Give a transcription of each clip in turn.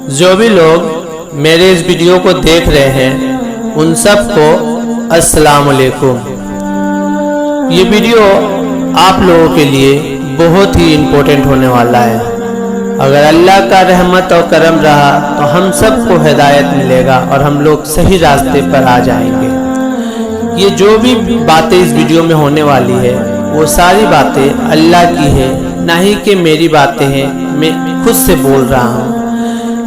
जो भी लोग मेरे इस वीडियो को देख रहे हैं उन सबको अस्सलाम वालेकुम। ये वीडियो आप लोगों के लिए बहुत ही इम्पोर्टेंट होने वाला है। अगर अल्लाह का रहमत और करम रहा तो हम सबको हिदायत मिलेगा और हम लोग सही रास्ते पर आ जाएंगे। ये जो भी बातें इस वीडियो में होने वाली है वो सारी बातें अल्लाह की है, ना ही कि मेरी बातें हैं। मैं खुद से बोल रहा हूँ,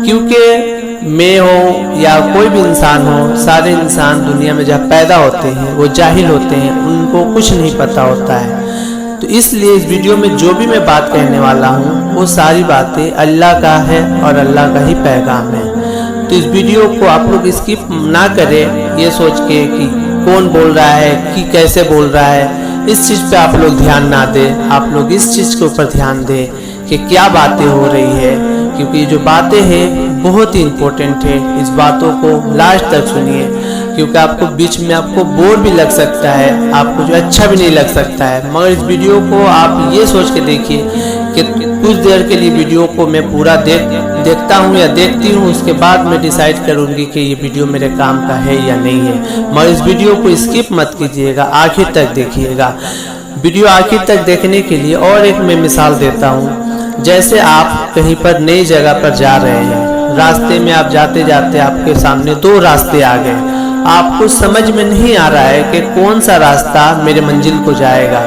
क्योंकि मैं हो या कोई भी इंसान हो, सारे इंसान दुनिया में जब पैदा होते हैं वो जाहिल होते हैं, उनको कुछ नहीं पता होता है। तो इसलिए इस वीडियो में जो भी मैं बात कहने वाला हूँ वो सारी बातें अल्लाह का है और अल्लाह का ही पैगाम है। तो इस वीडियो को आप लोग स्किप ना करें ये सोच के कि कौन बोल रहा है कि कैसे बोल रहा है, इस चीज़ पे आप लोग ध्यान ना दें। आप लोग इस चीज़ के ऊपर ध्यान दें कि क्या बातें हो रही है, क्योंकि ये जो बातें हैं बहुत ही इम्पोर्टेंट है। इस बातों को लास्ट तक सुनिए, क्योंकि आपको बीच में आपको बोर भी लग सकता है, आपको जो अच्छा भी नहीं लग सकता है। मगर इस वीडियो को आप ये सोच के देखिए कि कुछ देर के लिए वीडियो को मैं पूरा देखता हूँ या देखती हूँ, उसके बाद मैं डिसाइड करूँगी कि ये वीडियो मेरे काम का है या नहीं है। मगर इस वीडियो को स्किप मत कीजिएगा, आखिर तक देखिएगा। वीडियो आखिर तक देखने के लिए और एक मैं मिसाल देता हूँ। जैसे आप कहीं पर नई जगह पर जा रहे हैं, रास्ते में आप जाते जाते आपके सामने दो रास्ते आ गए, आपको समझ में नहीं आ रहा है कि कौन सा रास्ता मेरे मंजिल को जाएगा।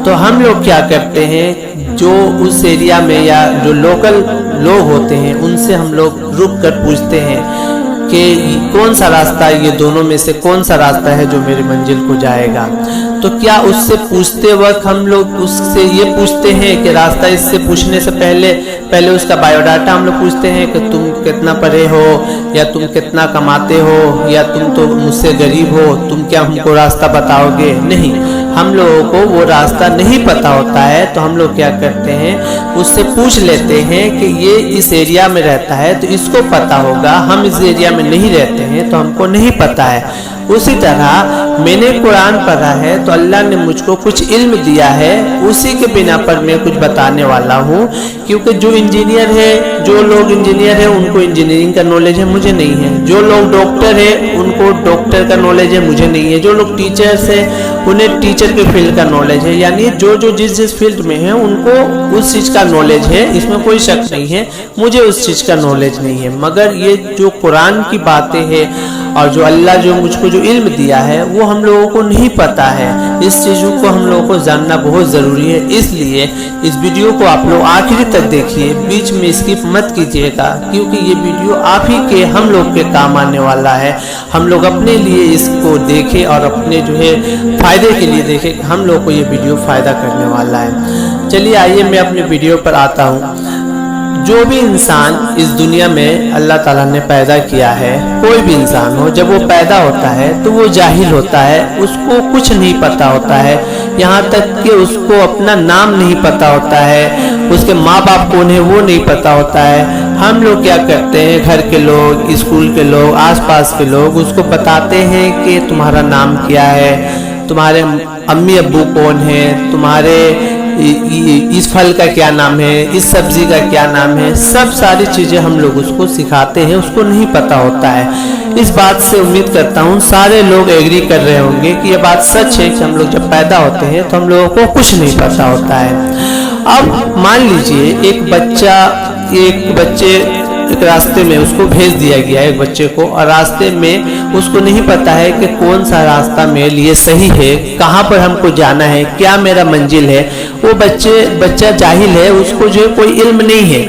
तो हम लोग क्या करते हैं, जो उस एरिया में या जो लोकल लोग होते हैं उनसे हम लोग रुक कर पूछते हैं कि कौन सा रास्ता, ये दोनों में से कौन सा रास्ता है जो मेरी मंजिल को जाएगा। तो क्या उससे पूछते वक्त हम लोग उससे ये पूछते हैं कि रास्ता, इससे पूछने से पहले उसका बायोडाटा हम लोग पूछते हैं कि तुम कितना पढ़े हो, या तुम कितना कमाते हो, या तुम तो मुझसे गरीब हो, तुम क्या हमको रास्ता बताओगे? नहीं, हम लोगों को वो रास्ता नहीं पता होता है। तो हम लोग क्या करते हैं, उससे पूछ लेते हैं कि ये इस एरिया में रहता है तो इसको पता होगा, हम इस एरिया में नहीं रहते हैं तो हमको नहीं पता है। उसी तरह मैंने कुरान पढ़ा है तो अल्लाह ने मुझको कुछ इल्म दिया है, उसी के बिना पर मैं कुछ बताने वाला हूँ। क्योंकि जो इंजीनियर है, जो लोग इंजीनियर है उनको इंजीनियरिंग का नॉलेज है, मुझे नहीं है। जो लोग डॉक्टर है उनको डॉक्टर का नॉलेज है, मुझे नहीं है। जो लोग टीचर्स है उन्हें टीचर के फील्ड का नॉलेज है। यानी जो जिस फील्ड में है उनको उस चीज़ का नॉलेज है, इसमें कोई शक नहीं है। मुझे उस चीज़ का नॉलेज नहीं है। मगर ये जो कुरान की बातें हैं और जो अल्लाह जो मुझको जो इल्म दिया है वो हम लोगों को नहीं पता है। इस चीज़ों को हम लोगों को जानना बहुत ज़रूरी है। इसलिए इस वीडियो को आप लोग आखिरी तक देखिए, बीच में स्किप मत कीजिएगा, क्योंकि ये वीडियो आप ही के, हम लोग के काम आने वाला है। हम लोग अपने लिए इसको देखें और अपने जो है फ़ायदे के लिए देखें कि हम लोग को ये वीडियो फ़ायदा करने वाला है। चलिए आइए मैं अपने वीडियो पर आता हूँ। जो भी इंसान इस दुनिया में अल्लाह ताला ने पैदा किया है, कोई भी इंसान हो, जब वो पैदा होता है तो वो जाहिल होता है, उसको कुछ नहीं पता होता है। यहाँ तक कि उसको अपना नाम नहीं पता होता है, उसके माँ बाप कौन है वो नहीं पता होता है। हम लोग क्या करते हैं, घर के लोग, स्कूल के लोग, आसपास के लोग उसको बताते हैं कि तुम्हारा नाम क्या है, तुम्हारे अम्मी अब्बू कौन है, तुम्हारे इस फल का क्या नाम है, इस सब्जी का क्या नाम है। सब सारी चीज़ें हम लोग उसको सिखाते हैं, उसको नहीं पता होता है। इस बात से उम्मीद करता हूँ सारे लोग एग्री कर रहे होंगे कि ये बात सच है कि हम लोग जब पैदा होते हैं तो हम लोगों को कुछ नहीं पता होता है। अब मान लीजिए एक बच्चे एक रास्ते में उसको भेज दिया गया है, एक बच्चे को, और रास्ते में उसको नहीं पता है कि कौन सा रास्ता मेरे लिए सही है, कहाँ पर हमको जाना है, क्या मेरा मंजिल है। वो बच्चा जाहिल है, उसको जो है कोई इल्म नहीं है।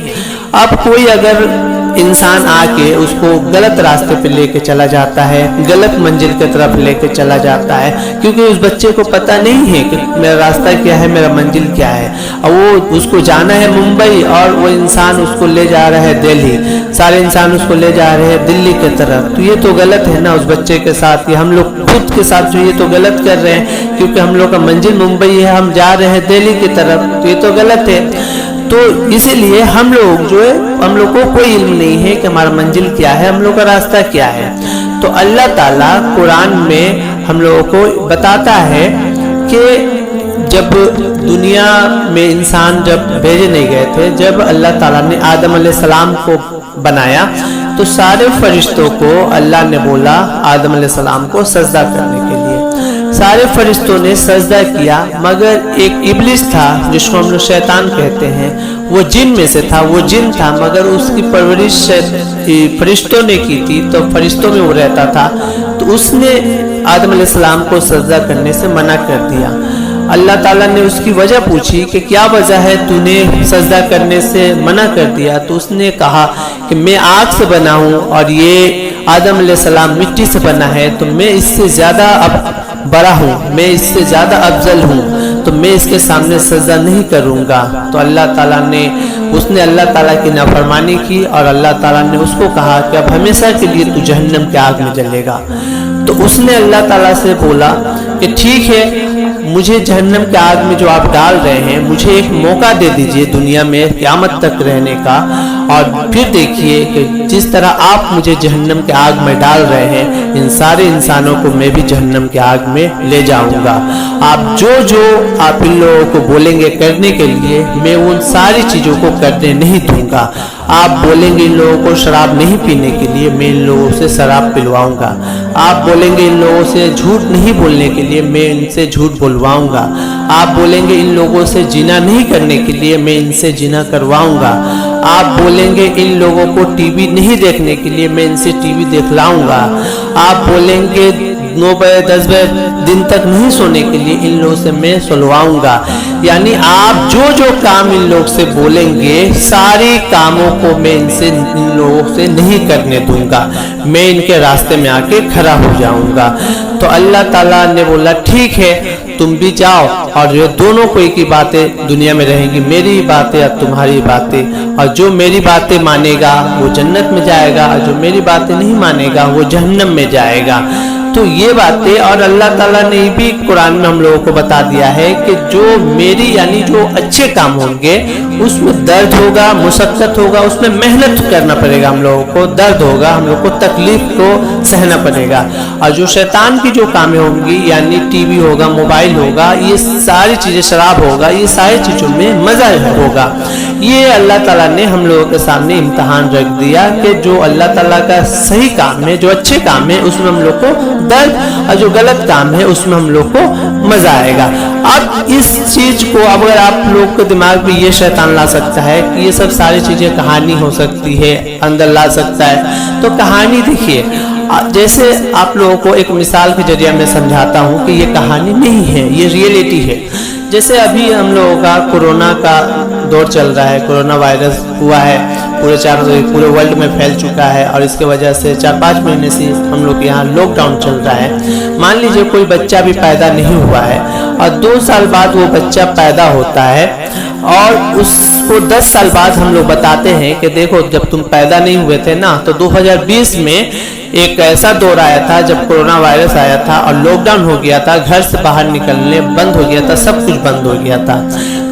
अब कोई अगर इंसान आके उसको गलत रास्ते पे लेके चला जाता है, गलत मंजिल की तरफ लेके चला जाता है, क्योंकि उस बच्चे को पता नहीं है कि मेरा रास्ता क्या है, मेरा मंजिल क्या है। और वो उसको जाना है मुंबई और वो इंसान उसको ले जा रहा है दिल्ली, सारे इंसान उसको ले जा रहे हैं दिल्ली की तरफ। तो ये तो गलत है ना उस बच्चे के साथ, ये हम लोग खुद के साथ जो ये तो गलत कर रहे हैं, क्योंकि हम लोग का मंजिल मुंबई है, हम जा रहे हैं दिल्ली की तरफ, तो ये तो गलत है। तो इसीलिए हम लोग जो है, हम लोग को कोई इल्म नहीं है कि हमारा मंजिल क्या है, हम लोग का रास्ता क्या है। तो अल्लाह ताला कुरान में हम लोगों को बताता है कि جب دنیا میں انسان جب بھیجے نہیں گئے تھے، جب اللہ تعالیٰ نے آدم علیہ السلام کو بنایا تو سارے فرشتوں کو اللہ نے بولا آدم علیہ السلام کو سجدہ کرنے کے لیے۔ سارے فرشتوں نے سجدہ کیا، مگر ایک ابلیس تھا جس کو ہم لوگ شیطان کہتے ہیں، وہ جن میں سے تھا، وہ جن تھا مگر اس کی پرورش فرشتوں نے کی تھی، تو فرشتوں میں وہ رہتا تھا، تو اس نے آدم علیہ السلام کو سجدہ کرنے سے منع کر دیا۔ اللہ تعالیٰ نے اس کی وجہ پوچھی کہ کیا وجہ ہے تو نے سجدہ کرنے سے منع کر دیا، تو اس نے کہا کہ میں آگ سے بنا ہوں اور یہ آدم علیہ السلام مٹی سے بنا ہے، تو میں اس سے زیادہ بڑا ہوں، میں اس سے زیادہ افضل ہوں، تو میں اس کے سامنے سجدہ نہیں کروں گا۔ تو اللہ تعالیٰ نے اللہ تعالیٰ کی نافرمانی کی، اور اللہ تعالیٰ نے اس کو کہا کہ اب ہمیشہ کے لیے تو جہنم کے آگ میں جلے گا۔ تو اس نے اللہ تعالیٰ سے بولا کہ ٹھیک ہے، مجھے جہنم کے آگ میں جو آپ ڈال رہے ہیں، مجھے ایک موقع دے دیجئے دنیا میں قیامت تک رہنے کا، اور پھر دیکھیے کہ جس طرح آپ مجھے جہنم کے آگ میں ڈال رہے ہیں، ان سارے انسانوں کو میں بھی جہنم کے آگ میں لے جاؤں گا۔ آپ جو آپ ان لوگوں کو بولیں گے کرنے کے لیے، میں ان ساری چیزوں کو کرنے نہیں دوں گا۔ آپ بولیں گے ان لوگوں کو شراب نہیں پینے کے لیے، میں ان لوگوں سے شراب پلواؤں گا۔ آپ بولیں گے ان لوگوں سے جھوٹ نہیں بولنے کے لیے، میں ان سے جھوٹ بولواؤں گا۔ آپ بولیں گے ان لوگوں سے زنا نہیں کرنے کے لیے، میں ان سے زنا کرواؤں گا۔ آپ بولیں گے ان لوگوں کو ٹی وی نہیں دیکھنے کے لیے، میں ان سے ٹی وی دکھلاؤں گا۔ آپ بولیں گے 9 بجے 10 بجے دن تک نہیں سونے کے لیے، ان لوگوں سے میں سلواؤں گا۔ یعنی آپ جو کام ان لوگ سے بولیں گے، ساری کاموں کو میں ان لوگوں سے نہیں کرنے دوں گا، میں ان کے راستے میں آ کے کھڑا ہو جاؤں گا۔ تو اللہ تعالیٰ نے بولا ٹھیک ہے، تم بھی جاؤ، اور یہ دونوں کو ایک ہی باتیں دنیا میں رہیں گی، میری باتیں اور تمہاری باتیں، اور جو میری باتیں مانے گا وہ جنت میں جائے گا، اور جو میری باتیں نہیں مانے گا وہ جہنم میں جائے گا۔ تو یہ باتیں، اور اللہ تعالیٰ نے بھی قرآن میں ہم لوگوں کو بتا دیا ہے کہ جو میری یعنی جو اچھے کام ہوں گے اس میں درد ہوگا، مشقت ہوگا، اس میں محنت کرنا پڑے گا، ہم لوگوں کو درد ہوگا، ہم لوگ کو تکلیف کو سہنا پڑے گا۔ اور جو شیطان کی جو کامیں ہوں گی، یعنی ٹی وی ہوگا، موبائل ہوگا، یہ ساری چیزیں، شراب ہوگا، یہ ساری چیزوں میں مزہ ہوگا۔ یہ اللہ تعالیٰ نے ہم لوگوں کے سامنے امتحان رکھ دیا کہ جو اللہ تعالیٰ کا صحیح کام ہے، جو اچھے کام ہے، اس میں ہم لوگ کو درد، اور جو غلط کام ہے اس میں ہم لوگ کو مزہ آئے گا۔ اب اس چیز کو اگر آپ لوگ کے دماغ میں یہ شیطان لا سکتا ہے کہ یہ سب ساری چیزیں کہانی ہو سکتی ہے، اندر لا سکتا ہے، تو کہانی دیکھیے، جیسے آپ لوگوں کو ایک مثال کے ذریعے میں سمجھاتا ہوں کہ یہ کہانی نہیں ہے، یہ ریئلٹی ہے۔ جیسے ابھی ہم لوگوں کا کورونا کا دور چل رہا ہے، کورونا وائرس ہوا ہے، پورے ورلڈ میں پھیل چکا ہے، اور اس کے وجہ سے 4-5 مہینے سے ہم لوگ یہاں لاک ڈاؤن چل رہا ہے۔ مان لیجئے کوئی بچہ بھی پیدا نہیں ہوا ہے، اور 2 سال بعد وہ بچہ پیدا ہوتا ہے، اور اس کو 10 سال بعد ہم لوگ بتاتے ہیں کہ دیکھو جب تم پیدا نہیں ہوئے تھے نا، تو 2020 میں ایک ایسا دور آیا تھا جب کورونا وائرس آیا تھا اور لاک ڈاؤن ہو گیا تھا، گھر سے باہر نکلنے بند ہو گیا تھا، سب کچھ بند ہو گیا تھا۔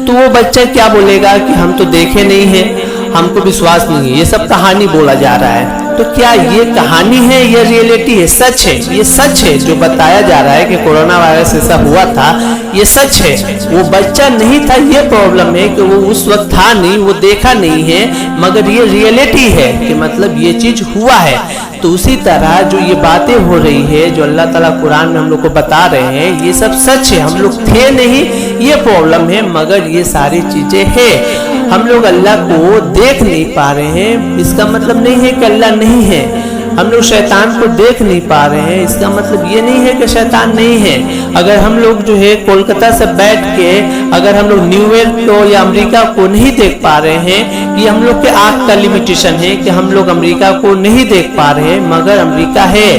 تو وہ بچہ کیا بولے گا کہ ہم تو دیکھے نہیں ہیں، ہم کو وشواس نہیں ہے، یہ سب کہانی بولا جا رہا ہے۔ تو کیا یہ کہانی ہے یا ریئلٹی ہے؟ سچ ہے، یہ سچ ہے جو بتایا جا رہا ہے کہ کورونا وائرس ایسا ہوا تھا، یہ سچ ہے۔ وہ بچہ نہیں تھا، یہ پرابلم ہے کہ وہ اس وقت تھا نہیں، وہ دیکھا نہیں ہے، مگر یہ ریئلٹی ہے کہ مطلب یہ چیز ہوا ہے۔ تو اسی طرح جو یہ باتیں ہو رہی ہے، جو اللہ تعالیٰ قرآن میں ہم لوگ کو بتا رہے ہیں، یہ سب سچ ہے۔ ہم لوگ تھے نہیں، یہ پرابلم ہے، مگر یہ ساری چیزیں ہیں۔ ہم لوگ اللہ کو دیکھ نہیں پا رہے ہیں، اس کا مطلب نہیں ہے کہ اللہ نہیں ہے۔ ہم لوگ شیطان کو دیکھ نہیں پا رہے ہیں، اس کا مطلب یہ نہیں ہے کہ شیطان نہیں ہے۔ اگر ہم لوگ جو ہے کولکتہ سے بیٹھ کے اگر ہم لوگ نیو یارک کو یا امریکہ کو نہیں دیکھ پا رہے ہیں، یہ ہم لوگ کے آنکھ کا لمیٹیشن ہے کہ ہم لوگ امریکہ کو نہیں دیکھ پا رہے ہیں، مگر امریکہ ہے۔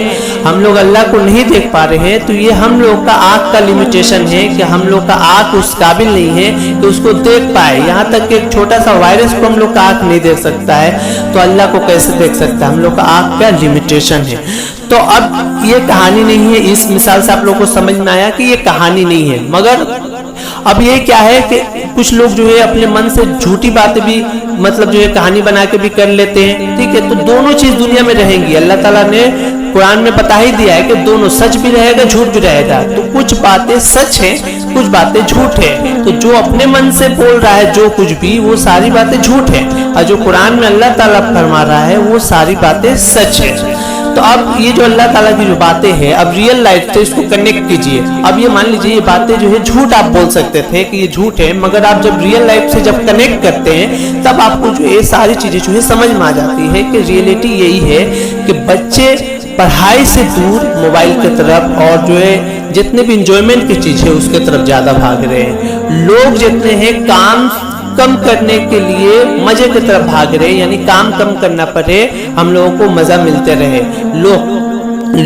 ہم لوگ اللہ کو نہیں دیکھ پا رہے ہیں، تو یہ ہم لوگ کا آنکھ کا لمیٹیشن ہے کہ ہم لوگ کا آنکھ اس قابل نہیں ہے کہ اس کو دیکھ پائے۔ یہاں تک کہ ایک چھوٹا سا وائرس کو ہم لوگ کا آنکھ نہیں دیکھ سکتا ہے، تو اللہ کو کیسے دیکھ سکتا ہے؟ ہم لوگ کا آنکھ کا لمیٹیشن ہے۔ تو اب یہ کہانی نہیں ہے، اس مثال سے آپ لوگوں کو سمجھ میں آیا کہ یہ کہانی نہیں ہے، مگر अब ये क्या है कि कुछ लोग जो है अपने मन से झूठी बातें भी मतलब जो है कहानी बना के भी कर लेते हैं, ठीक है। तो दोनों चीज दुनिया में रहेंगी। अल्लाह ताला ने कुरान में बता ही दिया है कि दोनों, सच भी रहेगा झूठ भी रहेगा। तो कुछ बातें सच है, कुछ बातें झूठ है। तो जो अपने मन से बोल रहा है जो कुछ भी, वो सारी बातें झूठ है, और जो कुरान में अल्लाह ताला फरमा रहा है वो सारी बातें सच है। तो अब ये जो अल्लाह ताला की जो बातें हैं, अब रियल लाइफ से इसको कनेक्ट कीजिए। अब ये मान लीजिए ये बातें जो है झूठ आप बोल सकते थे कि ये झूठ है, मगर आप जब रियल लाइफ से जब कनेक्ट करते हैं तब आपको जो है सारी चीजें जो है समझ में आ जाती है कि रियलिटी यही है कि बच्चे पढ़ाई से दूर मोबाइल की तरफ और जो है जितने भी इंजॉयमेंट की चीज है उसके तरफ ज्यादा भाग रहे हैं। लोग जितने हैं काम कम करने के लिए मजे की तरफ भाग रहे, यानी काम कम करना पड़े, हम लोगों को मजा मिलते रहे।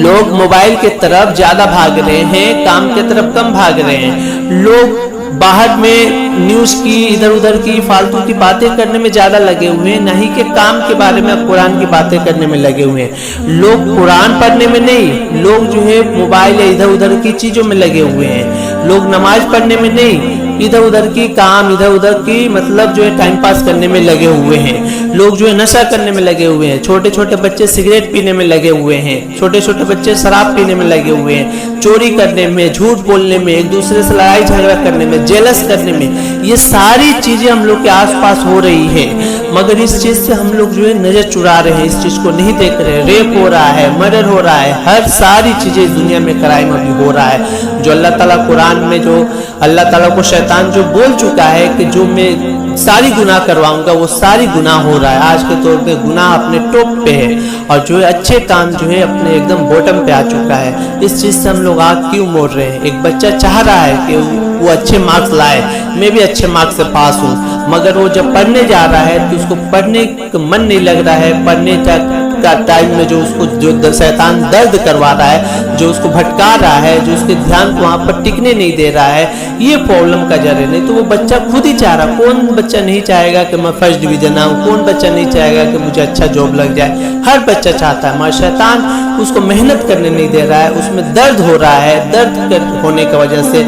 लोग मोबाइल की तरफ ज्यादा भाग रहे हैं, काम की तरफ कम भाग रहे हैं। लोग बाहर में न्यूज की इधर उधर की फालतू की बातें करने में ज्यादा लगे हुए हैं, नहीं कि काम के बारे में कुरान की बातें करने में लगे हुए हैं। लोग कुरान पढ़ने में नहीं, लोग जो है मोबाइल या इधर उधर की चीजों में लगे हुए हैं। लोग नमाज पढ़ने में नहीं, इधर उधर की काम, इधर उधर की मतलब जो है टाइम पास करने में लगे हुए हैं। लोग जो है नशा करने में लगे हुए हैं। छोटे छोटे बच्चे सिगरेट पीने में लगे हुए हैं, छोटे छोटे बच्चे शराब पीने में लगे हुए हैं, चोरी करने में, झूठ बोलने में, एक दूसरे से लड़ाई झगड़ा करने में, जेलस करने में। ये सारी चीजें हम लोग के आसपास हो रही है, मगर इस चीज से हम लोग जो है नजर चुरा रहे हैं, इस चीज को नहीं देख रहे। रेप हो रहा है, मर्डर हो रहा है, हर सारी चीजें इस दुनिया में क्राइम अभी हो रहा है। जो अल्लाह ताला कुरान में जो अल्लाह ताला को शैतान जो बोल चुका है कि जो मैं सारी गुनाह करवाऊंगा वो सारी गुनाह हो रहा है। आज के तौर पे गुनाह अपने टॉप पे है और जो है अच्छे काम जो है अपने एकदम बॉटम पे आ चुका है। इस चीज से हम लोग आग क्यों मोड़ रहे हैं? एक बच्चा चाह रहा है कि वो अच्छे मार्क्स लाए, मैं भी अच्छे मार्क्स से पास हूँ, मगर वो जब पढ़ने जा रहा है तो उसको पढ़ने का मन नहीं लग रहा है। पढ़ने का टाइम में जो उसको जो शैतान दर्द करवा रहा है, जो उसको भटका रहा है, जो उसके ध्यान को वहां पर टिकने नहीं दे रहा है, ये प्रॉब्लम का जरिए। नहीं तो वो बच्चा खुद ही चाह रहा। कौन बच्चा नहीं चाहेगा कि मैं फर्स्ट डिवीजन आऊं? कौन बच्चा नहीं चाहेगा कि मुझे अच्छा जॉब लग जाए? हर बच्चा चाहता है, मगर शैतान उसको मेहनत करने नहीं दे रहा है, उसमें दर्द हो रहा है। दर्द होने की वजह से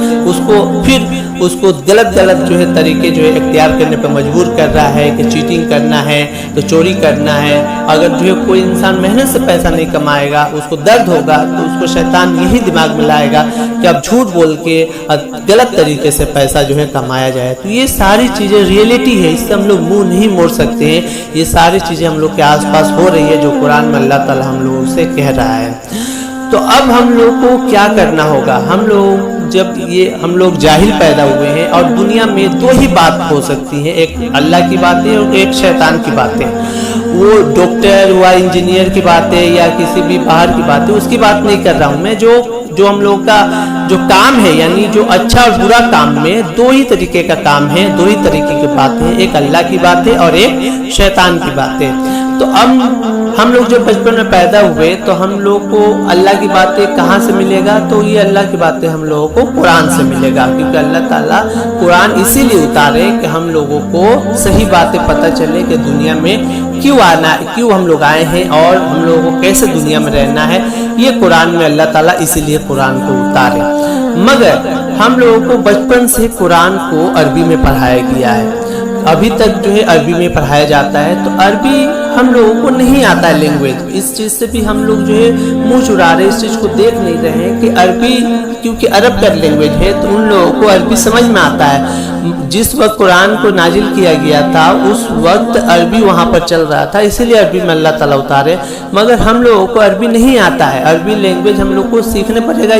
उसको गलत जो है तरीके जो है इख्तियार करने पर मजबूर कर रहा है कि चीटिंग करना है तो चोरी करना है। अगर जो है कोई इंसान मेहनत से पैसा नहीं कमाएगा, उसको दर्द होगा, तो उसको शैतान यही दिमाग में लाएगा कि अब झूठ बोल के गलत तरीके से पैसा जो है कमाया जाए। तो ये सारी चीजें रियलिटी है, इससे हम लोग मुंह नहीं मोड़ सकते हैं। ये सारी चीजें हम लोग के आसपास हो रही है जो कुरान में अल्लाह ताला हम लोगों से कह रहा है। तो अब हम लोग को क्या करना होगा? हम लोग जाहिल पैदा हुए हैं और दुनिया में दो ही बात हो सकती है, एक अल्लाह की बातें और एक शैतान की बातें। वो डॉक्टर हुआ, इंजीनियर की बातें या किसी भी बाहर की बातें, उसकी बात नहीं कर रहा हूँ मैं। जो हम लोग का जो काम है, यानी जो अच्छा और बुरा काम में दो ही तरीके का काम है, दो ही तरीके की बातें हैं, एक अल्लाह की बातें और एक शैतान की बातें। तो अब हम लोग जब बचपन में पैदा हुए तो हम लोग को अल्लाह की बातें कहाँ से मिलेगा? तो ये अल्लाह की बातें हम लोगों को कुरान से मिलेगा, क्योंकि अल्लाह ताला कुरान इसीलिए उतारे कि हम लोगों को सही बातें पता चले कि दुनिया में क्यों हम लोग आए हैं और हम लोगों को कैसे दुनिया में रहना है। ये कुरान में अल्लाह ताला इसीलिए कुरान को उतारे। मगर हम लोगों को बचपन से कुरान को अरबी में पढ़ाया गया है, अभी तक जो है अरबी में पढ़ाया जाता है। तो अरबी हम लोगों को नहीं आता है लैंग्वेज, इस चीज से भी हम लोग जो है मुंह चुरा रहे, इस चीज को देख नहीं रहे हैं कि अरबी, क्योंकि अरब का लैंग्वेज है तो उन लोगों को अरबी समझ में आता है। जिस वक्त कुरान को नाजिल किया गया था उस वक्त अरबी वहां पर चल रहा था, इसीलिए अरबी में अल्लाह ताला उतारे। मगर हम लोगों को अरबी नहीं आता है, अरबी लैंग्वेज हम लोग को सीखने पड़ेगा,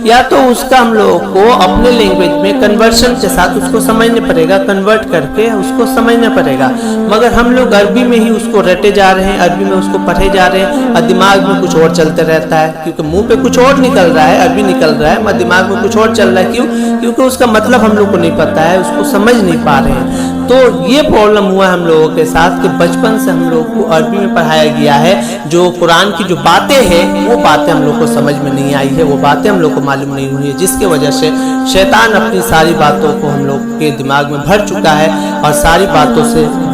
या तो उसका हम लोगों को अपने लैंग्वेज में कन्वर्शन के साथ उसको समझने पड़ेगा, कन्वर्ट करके उसको समझना पड़ेगा। मगर हम लोग अरबी में ही उसको रटे जा रहे हैं, अरबी में उसको पढ़े जा रहे हैं और दिमाग में कुछ और चलते रहता है, क्योंकि मुंह पे कुछ और निकल रहा है, अरबी निकल रहा है, मगर दिमाग में कुछ और चल रहा है। क्यों? क्योंकि उसका मतलब हम लोग को नहीं पता है, उसको समझ नहीं पा रहे हैं। तो ये प्रॉब्लम हुआ हम लोगों के साथ कि बचपन से हम लोग को अरबी में पढ़ाया गया है, जो कुरान की जो बातें हैं वो बातें हम लोग को समझ में नहीं आई है, वो बातें हम लोग को मालूम नहीं हुई है, जिसके वजह से शैतान अपनी सारी बातों को हम लोग के दिमाग में भर चुका है और सारी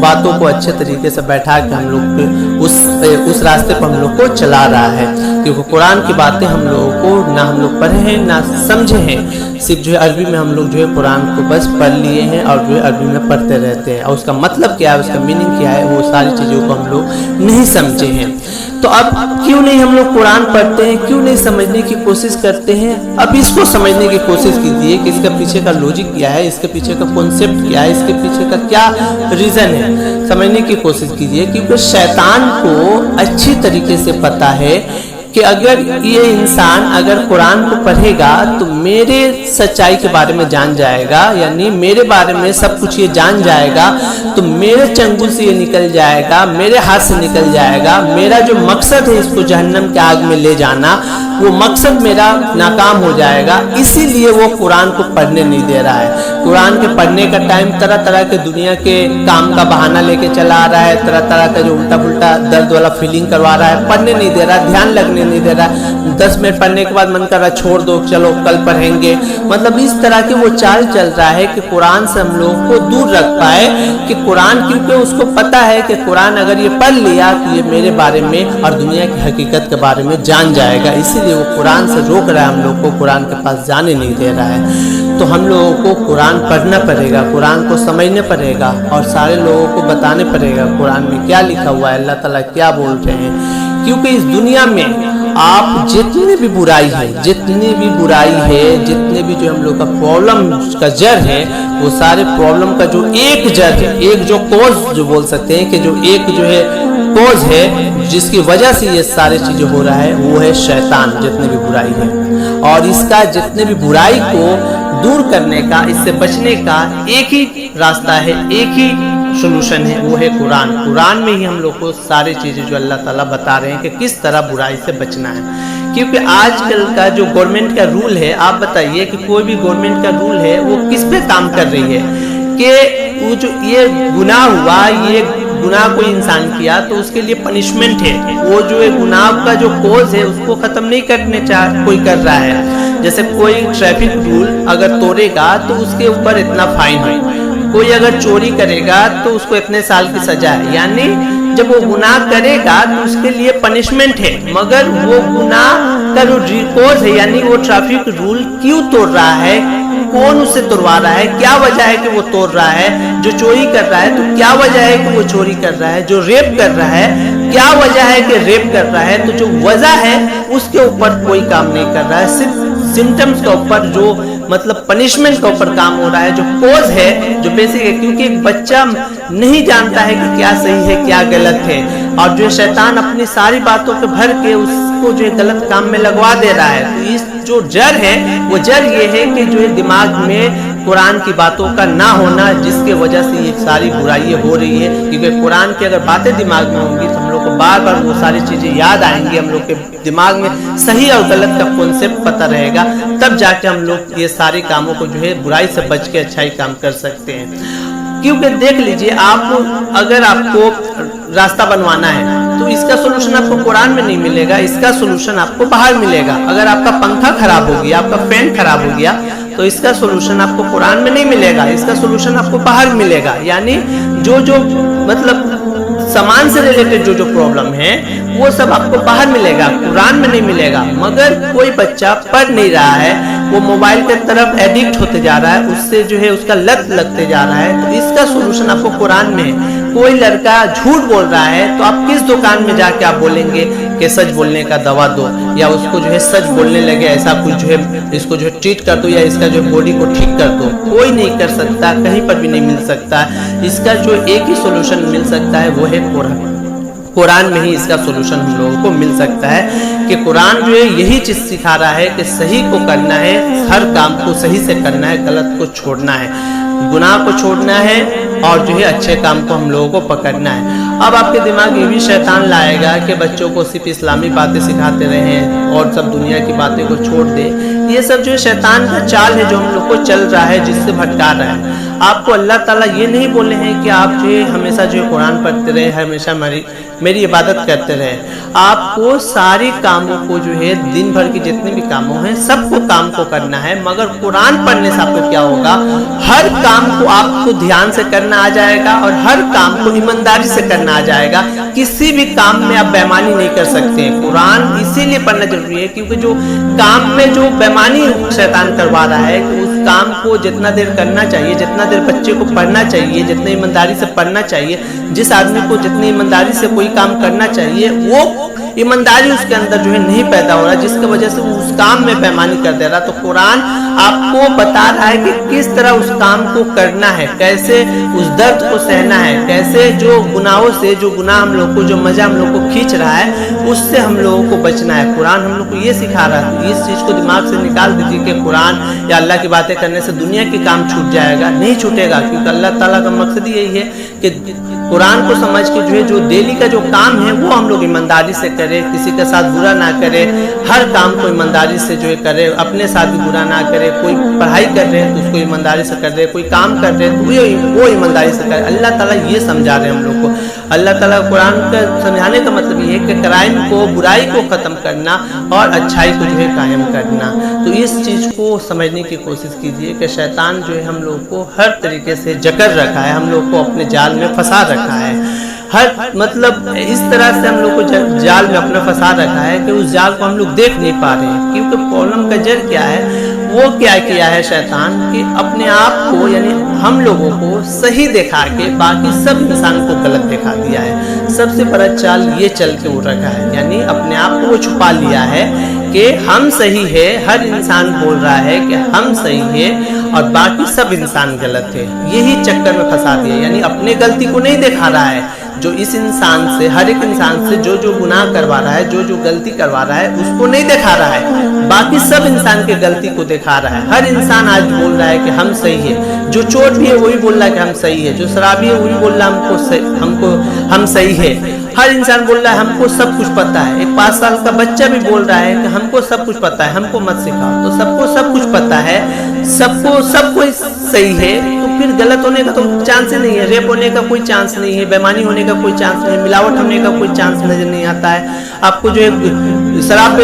बातों को अच्छे तरीके से बैठा के हम लोग उस रास्ते पर हम लोग को चला रहा है। क्योंकि कुरान की बातें हम लोगों को ना हम लोग पढ़े हैं ना समझे हैं, सिर्फ जो है अरबी में हम लोग जो है कुरान को बस पढ़ लिए हैं और जो है अरबी में पढ़ते रहते हैं, और उसका मतलब क्या है, उसका मीनिंग क्या है, वो सारी चीज़ों को हम लोग नहीं समझे हैं। तो अब क्यों नहीं हम लोग कुरान पढ़ते हैं, क्यों नहीं समझने की कोशिश करते हैं? अब इसको समझने की कोशिश कीजिए कि इसके पीछे का लॉजिक क्या है, इसके पीछे का कॉन्सेप्ट क्या है, इसके पीछे का क्या रीज़न है, समझने की कोशिश कीजिए। क्योंकि शैतान को अच्छी तरीके से पता है कि अगर ये इंसान अगर कुरान को पढ़ेगा तो मेरे सच्चाई के बारे में जान जाएगा, यानी मेरे बारे में सब कुछ ये जान जाएगा, तो मेरे चंगुल से ये निकल जाएगा, मेरे हाथ से निकल जाएगा। मेरा जो मकसद है इसको जहन्नम के आग में ले जाना, वो मकसद मेरा नाकाम हो जाएगा। इसीलिए वो कुरान को पढ़ने नहीं दे रहा है। कुरान के पढ़ने का टाइम तरह तरह के दुनिया के काम का बहाना लेके चला आ रहा है, तरह तरह का जो उल्टा पुल्टा दर्द वाला फीलिंग करवा रहा है, पढ़ने नहीं दे रहा, ध्यान लगने नहीं दे रहा। 10 मिनट पढ़ने के बाद मन कर रहा छोड़ दो, चलो कल पढ़ेंगे। मतलब इस तरह की वो चाल चल रहा है कि कुरान से हम लोगों को दूर रख पाए कि कुरान, क्योंकि उसको पता है कि कुरान अगर ये पढ़ लिया तो ये मेरे बारे में और दुनिया की हकीकत के बारे में जान जाएगा। इसीलिए वो कुरान से रोक रहा है हम लोग को, कुरान के पास जाने नहीं दे रहा है। तो हम लोगों को कुरान पढ़ना पड़ेगा, कुरान को समझना पड़ेगा और सारे लोगों को बताने पड़ेगा कुरान में क्या लिखा हुआ है, अल्लाह ताला क्या बोल रहे हैं। क्योंकि इस दुनिया में आप जितनी भी बुराई है, जितनी भी बुराई है, जितने भी जो हम लोग का प्रॉब्लम का जड़ है, वो सारे प्रॉब्लम का जो एक जड़ है, एक जो कॉज जो बोल सकते हैं कि जो एक जो है कॉज है जिसकी वजह से ये सारी चीजें हो रहा है, वो है शैतान। जितने भी बुराई है और इसका जितने भी बुराई को दूर करने का, इससे बचने का एक ही रास्ता है, एक ही सोल्यूशन है, वो है कुरान। कुरान में ही हम लोग को सारी चीज़ें जो अल्लाह ताला बता रहे हैं कि किस तरह बुराई से बचना है। क्योंकि आजकल का जो गवर्नमेंट का रूल है, आप बताइए कि कोई भी गवर्नमेंट का रूल है वो किस पे काम कर रही है कि वो जो ये गुनाह हुआ, ये गुनाह कोई इंसान किया तो उसके लिए पनिशमेंट है, वो जो है गुनाह का जो कोज है उसको खत्म नहीं करने कोई कर रहा है। जैसे कोई ट्रैफिक रूल अगर तोड़ेगा तो उसके ऊपर इतना फाइन है, कोई अगर चोरी करेगा तो उसको इतने साल की सजा है, यानी जब वो गुनाह करेगा तो उसके लिए पनिशमेंट है। मगर वो गुनाह का जो कोज है, यानी वो ट्रैफिक रूल क्यों तोड़ रहा है, कौन उसे तोड़वा रहा है, क्या वजह है कि वो तोड़ रहा है। जो चोरी कर रहा है तो क्या वजह है कि वो चोरी कर रहा है, जो रेप कर रहा है क्या वजह है कि रेप कर रहा है। तो जो वजह है उसके ऊपर कोई काम नहीं कर रहा है, सिर्फ सिम्टम्स के ऊपर, जो मतलब पनिशमेंट के ऊपर काम हो रहा है। जो कोज है, जो बेसिक है, क्योंकि एक बच्चा नहीं जानता है कि क्या सही है क्या गलत है, और जो शैतान अपनी सारी बातों पे भर के उसको जो गलत काम में लगवा दे रहा है। तो इस जो जड़ है, वो जड़ ये है कि जो है दिमाग में कुरान की बातों का ना होना, जिसके वजह से ये सारी बुराइयां हो रही है। क्योंकि कुरान की अगर बातें दिमाग में होंगी तो हम लोग को बार बार वो सारी चीजें याद आएंगी, हम लोग के दिमाग में सही और गलत का कॉन्सेप्ट पता रहेगा, तब जाके हम लोग ये सारे कामों को जो है बुराई से बच के अच्छाई काम कर सकते हैं। क्योंकि देख लीजिए, आप अगर आपको रास्ता बनवाना है तो इसका सोल्यूशन आपको कुरान में नहीं मिलेगा, इसका सोल्यूशन आपको बाहर मिलेगा। अगर आपका पंखा खराब हो गया, आपका फैन खराब हो गया, तो इसका सोल्यूशन आपको कुरान में नहीं मिलेगा, इसका सोल्यूशन आपको बाहर मिलेगा। यानी जो जो मतलब सामान से रिलेटेड जो जो प्रॉब्लम है वो सब आपको बाहर मिलेगा, कुरान में नहीं मिलेगा। मगर कोई बच्चा पढ़ नहीं रहा है, वो मोबाइल के तरफ एडिक्ट होते जा रहा है, उससे जो है उसका लत लगते जा रहा है, तो इसका सोल्यूशन आपको कुरान में है। कोई लड़का झूठ बोल रहा है तो आप किस दुकान में जाके आप बोलेंगे कि सच बोलने का दवा दो, या उसको जो है सच बोलने लगे ऐसा कुछ जो है इसको जो है ट्रीट कर दो, या इसका जो बॉडी को ठीक कर दो। कोई नहीं कर सकता, कहीं पर भी नहीं मिल सकता। इसका जो एक ही सोल्यूशन मिल सकता है वो है कुरान। कुरान में ही इसका सोल्यूशन हम लोगों को मिल सकता है कि कुरान जो है यही चीज सिखा रहा है कि सही को करना है, हर काम को सही से करना है, गलत को छोड़ना है, गुनाह को छोड़ना है और जो है अच्छे काम को हम लोगों को पकड़ना है। अब आपके दिमाग ये भी शैतान लाएगा कि बच्चों को सिर्फ इस्लामी बातें सिखाते रहें और सब दुनिया की बातें को छोड़ दे। ये सब जो है शैतान का चाल है जो हम लोग को चल रहा है, जिससे भटका रहा है। आपको अल्लाह ताला ये नहीं बोले हैं कि आप जो है हमेशा जो है कुरान पढ़ते रहे, हमेशा मेरी इबादत करते रहे। आपको सारे कामों को जो है दिन भर के जितने भी कामों हैं सबको काम को करना है। मगर कुरान पढ़ने से आपको क्या होगा, हर काम को आपको ध्यान से करना आ जाएगा और हर काम को ईमानदारी से करना आ जाएगा। किसी भी काम में आप बेईमानी नहीं कर सकते हैं। कुरान इसीलिए पढ़ना जरूरी है क्योंकि जो काम में जो बेईमानी शैतान करवा रहा है काम को जितना देर करना चाहिए, जितना देर बच्चे को पढ़ना चाहिए, जितनी ईमानदारी से पढ़ना चाहिए, जिस आदमी को जितनी ईमानदारी से कोई काम करना चाहिए, वो ईमानदारी उसके अंदर जो है नहीं पैदा हो रहा, जिसकी वजह से वो उस काम में बेईमानी कर दे रहा। तो कुरान आपको बता रहा है कि किस तरह उस काम को करना है, कैसे उस दर्द को सहना है, कैसे जो गुनाहों से, जो गुनाह हम लोग को, जो मजा हम लोग को खींच रहा है, उससे हम लोगों को बचना है। कुरान हम लोग को ये सिखा रहा है। इस चीज को दिमाग से निकाल दीजिए कि कुरान या अल्लाह की बातें करने से दुनिया के काम छूट जाएगा, नहीं छूटेगा, क्योंकि अल्लाह ताला का मकसद यही है कि कुरान को समझ के जो है, जो डेली का जो काम है वो हम लोग ईमानदारी से करें, किसी के साथ बुरा ना करें, हर काम को ईमानदारी से जो है करें, अपने साथ भी बुरा ना करें। कोई पढ़ाई कर रहे हैं तो उसको ईमानदारी से कर रहे, कोई काम कर रहे हैं तो वो ईमानदारी से करें। अल्लाह ताला ये समझा रहे हैं हम लोग को। अल्लाह ताला कुरान का समझाने का मतलब ये है कि क्राइम को, बुराई को ख़त्म करना और अच्छाई को जो है कायम करना। तो इस चीज़ को समझने की कोशिश कीजिए कि शैतान जो है हम लोग को हर तरीके से जकड़ रखा है, हम लोग को अपने जाल में फंसा रखा है, हर मतलब इस तरह से हम लोग को जाल में अपना फंसा रखा है कि उस जाल को हम लोग देख नहीं पा रहे हैं। क्योंकि प्रॉब्लम का जड़ क्या है, वो क्या किया है शैतान कि अपने आप को, यानी हम लोगों को सही दिखा के बाकी सब इंसान को गलत दिखा दिया है। सबसे बड़ा चाल ये चल के वो रखा है, यानी अपने आप को वो छुपा लिया है कि हम सही है, हर इंसान बोल रहा है कि हम सही है और बाकी सब इंसान गलत है। यही चक्कर में फंसा दिया, यानी अपने गलती को नहीं दिखा रहा है। जो इस इंसान से, हर एक इंसान से जो जो गुनाह करवा रहा है, जो जो गलती करवा रहा है, उसको नहीं दिखा रहा है, बाकी सब इंसान के गलती को दिखा रहा है। हर इंसान आज बोल रहा है कि हम सही है, जो चोर भी है वही बोल रहा है कि हम सही है, जो शराबी है वही बोल रहा है हम सही है। हर इंसान बोल रहा है हमको सब कुछ पता है। एक 5 साल का बच्चा भी बोल रहा है कि हमको सब कुछ पता है, हमको मत सिखाओ। तो सबको सब कुछ पता है, सब कोई सही है, तो फिर गलत होने का तो चांस ही नहीं है, रेप होने का कोई चांस नहीं है, बेईमानी होने का कोई चांस नहीं है, मिलावट होने का कोई चांस नजर नहीं आता है, आपको जो है शराब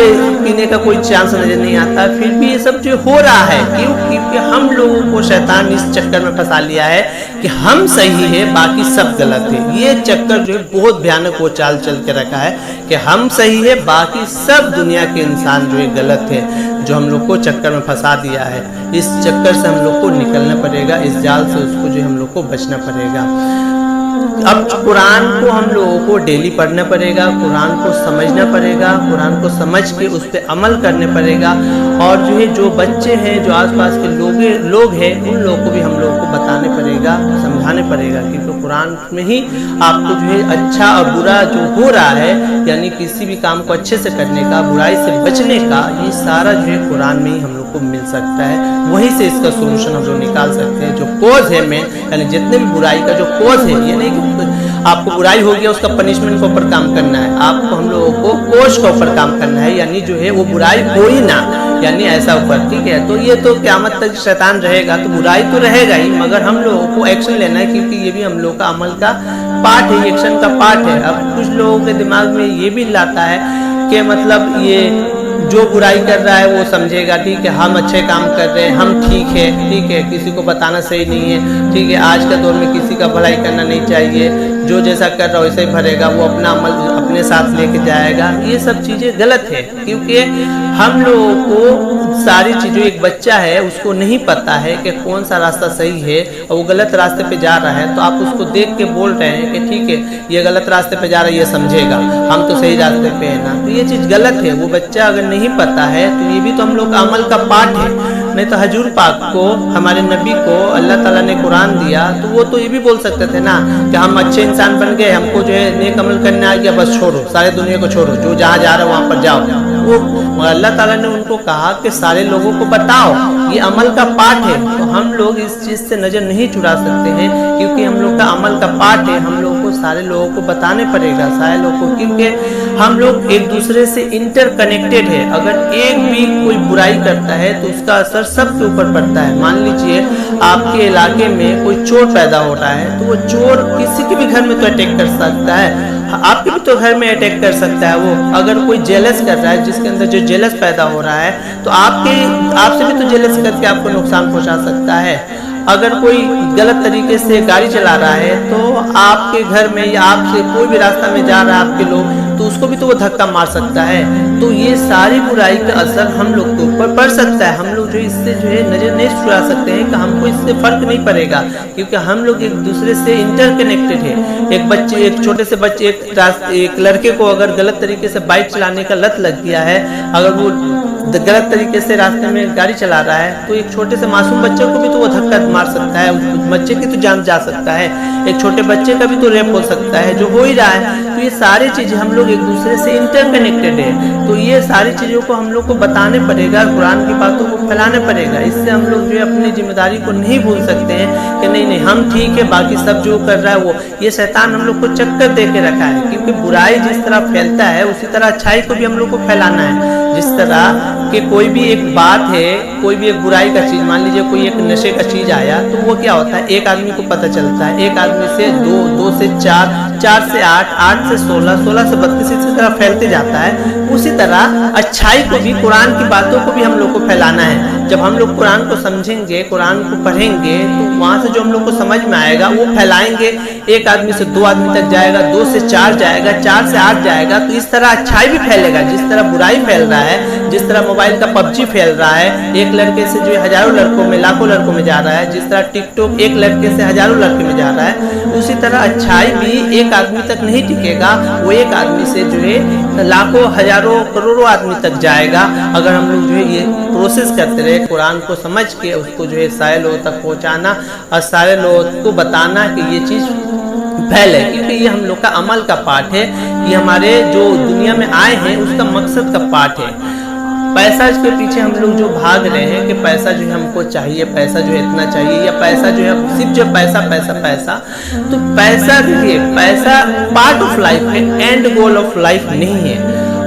पीने का कोई चांस नजर नहीं आता है। फिर भी ये सब जो हो रहा है, क्यों? क्योंकि हम लोगों को शैतान इस चक्कर में फंसा लिया है कि हम सही है, बाकी सब गलत है। ये चक्कर जो है बहुत भयानक वो चाल चल के रखा है कि हम सही है, बाकी सब दुनिया के इंसान जो है गलत है, जो हम लोग को चक्कर में फंसा दिया है। इस चक्कर से हम लोग को निकलना पड़ेगा, इस जाल से उसको जो हम लोग को बचना पड़ेगा। अब कुरान को हम लोगों को डेली पढ़ना पड़ेगा, कुरान को समझना पड़ेगा, कुरान को समझ के उस पर अमल करने पड़ेगा। और जो है, जो बच्चे हैं, जो आसपास के लोग हैं, उन लोगों को भी हम लोगों को बताने पड़ेगा, समझाने पड़ेगा, क्योंकि कुरान में ही आपको जो है अच्छा और बुरा जो हो रहा है, यानी किसी भी काम को अच्छे से करने का, बुराई से बचने का, ये सारा जो है कुरान में ही हम लोग को मिल सकता है। वहीं से इसका सोल्यूशन हम लोग निकाल सकते हैं। जो कोज है मेन, यानी जितने भी बुराई का जो कोज है, ये नहीं कि आपको बुराई हो गया उसका पनिशमेंट के ऊपर काम करना है, आपको हम लोगों को कोज के ऊपर काम करना है, यानी जो है वो बुराई हो ही ना, यानी ऐसा ऊपर, ठीक है। तो ये तो क़यामत तक शैतान रहेगा, तो बुराई तो रहेगा ही, मगर हम लोगों को एक्शन लेना है, क्योंकि ये भी हम लोग का अमल का पार्ट है, एक्शन का पार्ट है। अब कुछ लोगों के दिमाग में ये भी लाता है कि मतलब ये जो बुराई कर रहा है वो समझेगा, ठीक है, हम अच्छे काम कर रहे हैं, हम ठीक है, किसी को बताना सही नहीं है, ठीक है। आज के दौर में किसी का भलाई करना नहीं चाहिए, जो जैसा कर रहा है वैसे ही भरेगा, वो अपना अमल अपने साथ लेके जाएगा। ये सब चीज़ें गलत है, क्योंकि हम लोगों को सारी चीज़ें, एक बच्चा है उसको नहीं पता है कि कौन सा रास्ता सही है और वो गलत रास्ते पे जा रहा है, तो आप उसको देख के बोल रहे हैं कि ठीक है ये गलत रास्ते पे जा रहा है, ये समझेगा, हम तो सही रास्ते पे है ना, तो ये चीज़ गलत है। वो बच्चा अगर नहीं पता है तो ये भी तो हम लोग का अमल का पार्ट है। नहीं तो हजूर पाक को, हमारे नबी को अल्लाह ताला ने कुरान दिया, तो वो तो ये भी बोल सकते थे ना कि हम अच्छे इंसान बन गए, हमको जो है नेक अमल करना आ गया, बस छोड़ो, सारे दुनिया को छोड़ो, जो जहाँ जा रहा है वहाँ पर जाओ। वो अल्लाह ताला ने उनको कहा कि सारे लोगों को बताओ, ये अमल का पार्ट है। तो हम लोग इस चीज़ से नज़र नहीं चुरा सकते हैं, क्योंकि हम लोग का अमल का पार्ट है। हम लोगों को सारे लोगों को बताने पड़ेगा, सारे लोगों को, क्योंकि हम लोग एक दूसरे से इंटरकनेक्टेड है। अगर एक भी कोई बुराई करता है तो उसका असर सबके ऊपर पड़ता है। मान लीजिए आपके इलाके में कोई चोर पैदा हो रहा है, तो वो चोर किसी के भी घर में तो अटैक कर सकता है, आपके भी तो घर में अटैक कर सकता है। वो अगर कोई जेलस कर रहा है, जिसके अंदर जो जेलस पैदा हो रहा है, तो आपसे भी तो जेलस करके आपको नुकसान पहुंचा सकता है। अगर कोई गलत तरीके से गाड़ी चला रहा है, तो आपके घर में या आपसे कोई भी रास्ता में जा रहा है आपके लोग, तो उसको भी तो वो धक्का मार सकता है। तो ये सारी बुराई का असर हम लोग के ऊपर पड़ सकता है। हम लोग लोग जो इससे जो है नज़र नहीं छुड़ा सकते हैं कि हमको इससे फ़र्क नहीं पड़ेगा, क्योंकि हम लोग एक दूसरे से इंटरकनेक्टेड है। एक छोटे से बच्चे एक लड़के को अगर गलत तरीके से बाइक चलाने का लत लग गया है, अगर वो गलत तरीके से रास्ते में गाड़ी चला रहा है, तो एक छोटे से मासूम बच्चे को भी तो वो धक्का मार सकता है, उस बच्चे की तो जान जा सकता है, एक छोटे बच्चे का भी तो रेप हो सकता है, जो हो ही रहा है। तो ये सारी चीज़ें हम लोग एक दूसरे से इंटरकनेक्टेड है, तो ये सारी चीज़ों को हम लोग को बताने पड़ेगा, कुरान की बातों को फैलाने पड़ेगा। इससे हम लोग जो है अपनी जिम्मेदारी को नहीं भूल सकते हैं कि नहीं हम ठीक है, बाकी सब जो कर रहा है वो, ये शैतान हम लोग को चक्कर दे के रखा है, क्योंकि बुराई जिस तरह फैलता है उसी तरह अच्छाई को भी हम लोग को फैलाना है। जिस तरह कि कोई भी एक बात है, कोई भी एक बुराई का चीज़, मान लीजिए कोई एक नशे का चीज़ आया, तो वो क्या होता है, एक आदमी को पता चलता है, एक आदमी से 2, 2 से 4, 4 से 8, 8 से 16, 16 से 32 इसी तरह फैलते जाता है। उसी तरह अच्छाई को भी, कुरान की बातों को भी हम लोग को फैलाना है। जब हम लोग कुरान को समझेंगे, कुरान को पढ़ेंगे, तो वहाँ से जो हम लोग को समझ में आएगा वो फैलाएंगे। एक आदमी से 2 आदमी तक जाएगा, 2 से 4 जाएगा, 4 से 8 जाएगा, तो इस तरह अच्छाई भी फैलेगा। जिस तरह बुराई फैल रहा है, जिस तरह मोबाइल का PUBG फैल रहा है, एक लड़के से जो हज़ारों लड़कों में, लाखों लड़कों में जा रहा है, जिस तरह टिकटॉक एक लड़के से हज़ारों लड़के में जा रहा है, उसी तरह अच्छाई भी एक आदमी तक नहीं टिकेगा, वो एक आदमी से जो है लाखों, हजारों, करोड़ों आदमी तक जाएगा। अगर हम लोग जो है ये प्रोसेस करते रहे, कुरान को समझ के उसको जो है सारे लोगों तक पहुंचाना और सारे लोगों को बताना कि ये चीज़ फैले, क्योंकि ये हम लोग का अमल का पार्ट है, ये हमारे जो दुनिया में आए हैं उसका मकसद का पार्ट है। पैसा के पीछे हम लोग जो भाग रहे हैं कि पैसा जो है हमको चाहिए, पैसा जो है इतना चाहिए, या पैसा जो है सिर्फ जो पैसा पैसा पैसा, तो पैसा देखिए, पैसा पार्ट ऑफ लाइफ है, एंड गोल ऑफ लाइफ नहीं है।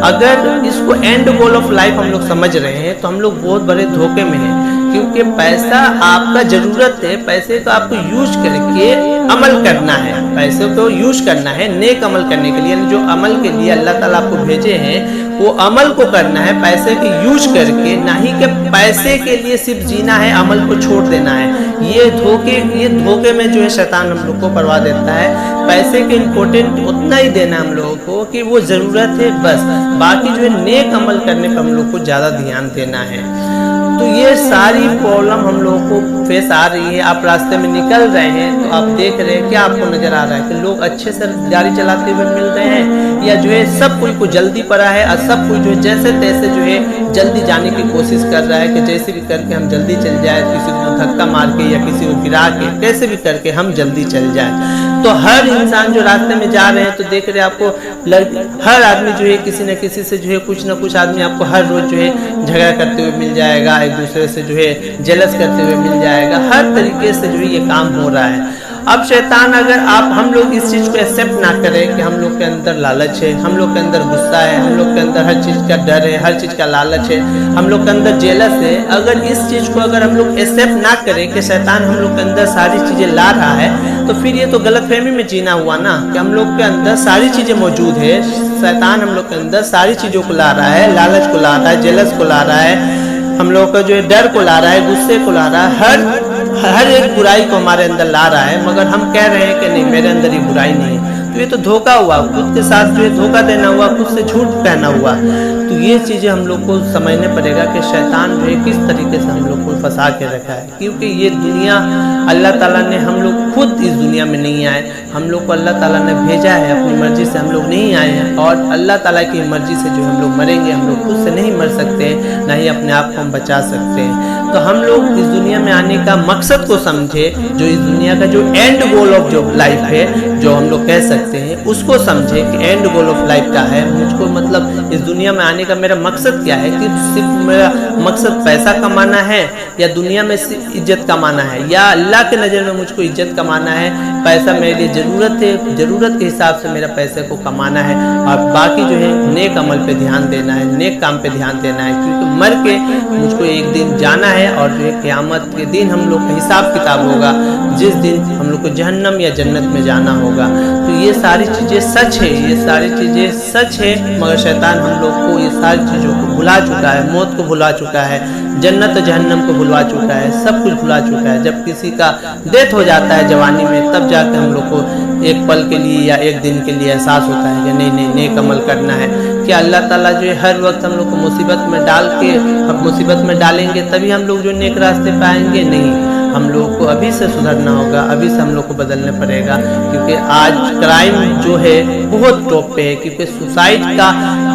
अगर इसको एंड गोल ऑफ लाइफ हम लोग समझ रहे हैं तो हम लोग बहुत बड़े धोखे में हैं, क्योंकि पैसा आपका ज़रूरत है, पैसे को आपको यूज करके अमल करना है, पैसे को यूज करना है नेक अमल करने के लिए। जो अमल के लिए अल्लाह ताला आपको भेजे हैं वो अमल को करना है पैसे के यूज करके, ना ही कि पैसे के लिए सिर्फ जीना है, अमल को छोड़ देना है। ये धोखे में जो है शैतान हम लोग को परवा देता है। पैसे के इम्पोर्टेंट उतना ही देना हम लोगों को कि वो ज़रूरत है बस, बाकी जो है नेक अमल करने पर हम लोग को ज़्यादा ध्यान देना है। तो ये सारी प्रॉब्लम हम लोगों को फेस आ रही है। आप रास्ते में निकल रहे हैं तो आप देख रहे हैं, क्या आपको नज़र आ रहा है कि लोग अच्छे से गाड़ी चलाते हुए मिल रहे हैं, या जो है सब कोई को जल्दी पड़ा है और सब कोई जो है जैसे तैसे जो है जल्दी जाने की कोशिश कर रहा है कि जैसे भी करके हम जल्दी चल जाए, किसी को धक्का मार के या किसी को गिरा के कैसे भी करके हम जल्दी चल जाए। तो हर इंसान जो रास्ते में जा रहे हैं तो देख रहे हैं आपको हर आदमी जो है किसी न किसी से जो है कुछ न कुछ आदमी आपको हर रोज जो है झगड़ा करते हुए मिल जाएगा, एक दूसरे से जो है जेलस करते हुए मिल जाएगा, हर तरीके से जो है ये काम हो रहा है। अब शैतान, अगर हम लोग इस चीज़ को एक्सेप्ट ना करें कि हम लोग के अंदर लालच है, हम लोग के अंदर गुस्सा है, हम लोग के अंदर हर चीज़ का डर है, हर चीज़ का लालच है, हम लोग के अंदर जेलस है, अगर इस चीज़ को अगर हम लोग एक्सेप्ट ना करें कि शैतान हम लोग के अंदर सारी चीज़ें ला रहा है, तो फिर ये तो गलतफहमी में जीना हुआ ना कि हम लोग के अंदर सारी चीज़ें मौजूद है। शैतान हम लोग के अंदर सारी चीज़ों को ला रहा है, लालच को ला रहा है, जेलस को ला रहा है, हम लोग का जो है डर को ला रहा है, गुस्से को ला रहा है, हर एक बुराई को हमारे अंदर ला रहा है, मगर हम कह रहे हैं कि नहीं मेरे अंदर ये बुराई नहीं है। तो ये तो धोखा हुआ, खुद के साथ जो है धोखा देना हुआ, खुद से झूठ कहना हुआ। तो ये चीज़ें हम लोग को समझने पड़ेगा कि शैतान जो है किस तरीके से हम लोग को फंसा के रखा है, क्योंकि ये दुनिया अल्लाह ताला ने, हम लोग खुद इस दुनिया में नहीं आए, हम लोग को अल्लाह ताला ने भेजा है, अपनी मर्जी से हम लोग नहीं आए हैं, और अल्लाह ताला की मर्जी से जो हम लोग मरेंगे, हम लोग खुद से नहीं मर सकते, ना ही अपने आप को हम बचा सकते हैं। तो हम लोग इस दुनिया में आने का मकसद को समझे, जो इस दुनिया का जो एंड गोल ऑफ जो लाइफ है, जो हम लोग कह सकते हैं, उसको समझे कि एंड गोल ऑफ लाइफ क्या है। मुझको मतलब इस दुनिया में आने का मेरा मकसद क्या है, कि सिर्फ मेरा मकसद पैसा कमाना है, या दुनिया में सिर्फ इज्जत कमाना है, या अल्लाह के नज़र में मुझको इज्जत कमाना है। पैसा मेरे लिए ज़रूरत है, ज़रूरत के हिसाब से मेरा पैसे को कमाना है, और बाकी जो है नेक अमल पे ध्यान देना है, नेक काम पे ध्यान देना है, क्योंकि मर के मुझको एक दिन जाना है, और जो है क़यामत के दिन हम लोग का हिसाब किताब होगा, जिस दिन हम लोग को जहन्नम या जन्नत में जाना होगा। तो ये सारी चीज़ें सच है, ये सारी चीज़ें सच है, मगर शैतान हम लोग को ये सारी चीज़ों को भुला चुका है, मौत को भुला चुका है, जन्नत और जहन्नम को भुला चुका है, सब कुछ भुला चुका है। जब किसी का डेथ हो जाता है जवानी में, तब जाकर हम लोग को एक पल के लिए या एक दिन के लिए एहसास होता है कि नहीं नहीं नेक अमल करना है। कि अल्लाह ताला जो है हर वक्त हम लोग को मुसीबत में डाल के, हम मुसीबत में डालेंगे तभी हम लोग जो नेक रास्ते पाएंगे? नहीं, हम लोग को अभी से सुधरना होगा, अभी से हम लोग को बदलने पड़ेगा। क्योंकि आज क्राइम जो है बहुत टॉप पे है। क्योंकि सुसाइड का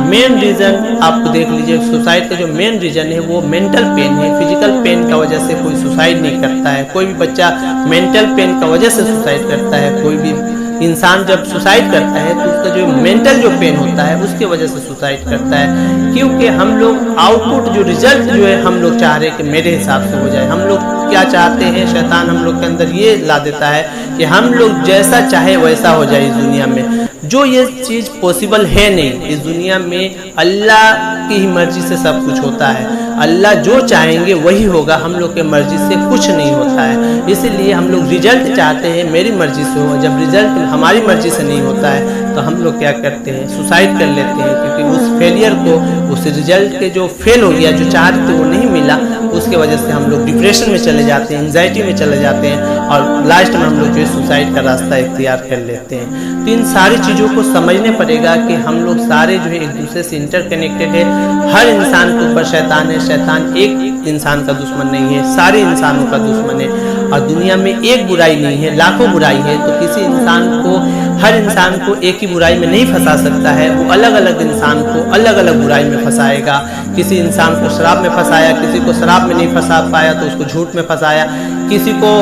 मेन रीज़न आपको देख लीजिए, सुसाइड का जो मेन रीज़न है वो मेंटल पेन है। फिजिकल पेन का वजह से कोई सुसाइड नहीं करता है। कोई भी बच्चा मेंटल पेन का वजह से सुसाइड करता है। कोई भी इंसान जब सुसाइड करता है तो उसका जो मेंटल जो पेन होता है उसके वजह से सुसाइड करता है। क्योंकि हम लोग आउटपुट जो रिजल्ट जो है हम लोग चाह रहे हैं कि मेरे हिसाब से हो जाए। हम लोग क्या चाहते हैं, शैतान हम लोग के अंदर ये ला देता है कि हम लोग जैसा चाहे वैसा हो जाए इस दुनिया में। जो ये चीज़ पॉसिबल है नहीं इस दुनिया में। अल्लाह की ही मर्जी से सब कुछ होता है। अल्लाह जो चाहेंगे वही होगा, हम लोग के मर्जी से कुछ नहीं होता है। इसीलिए हम लोग रिजल्ट चाहते हैं मेरी मर्जी से हो। जब रिजल्ट हमारी मर्जी से नहीं होता है तो हम लोग क्या करते हैं, सुसाइड कर लेते हैं। क्योंकि उस फेलियर को, उस रिजल्ट के जो फेल हो गया, जो चाहते थे वो नहीं मिला, उसके वजह से हम लोग डिप्रेशन में चले जाते हैं, एंग्जाइटी में चले जाते हैं और लास्ट में हम लोग जो है सुसाइड का रास्ता इख्तियार कर लेते हैं। तो इन सारी चीज़ों को समझने पड़ेगा कि हम लोग सारे जो है एक दूसरे से इंटरकनेक्टेड है। हर इंसान के ऊपर शैतान है। शैतान एक इंसान का दुश्मन नहीं है, सारे इंसानों का दुश्मन है। और दुनिया में एक बुराई नहीं है, लाखों बुराई है। तो किसी इंसान को, हर इंसान को एक ही बुराई में नहीं फंसा सकता है। वो अलग अलग इंसान को अलग अलग बुराई में फंसाएगा। किसी इंसान को शराब में फंसाया, किसी को शराब में नहीं फंसा पाया तो उसको झूठ में फंसाया, किसी को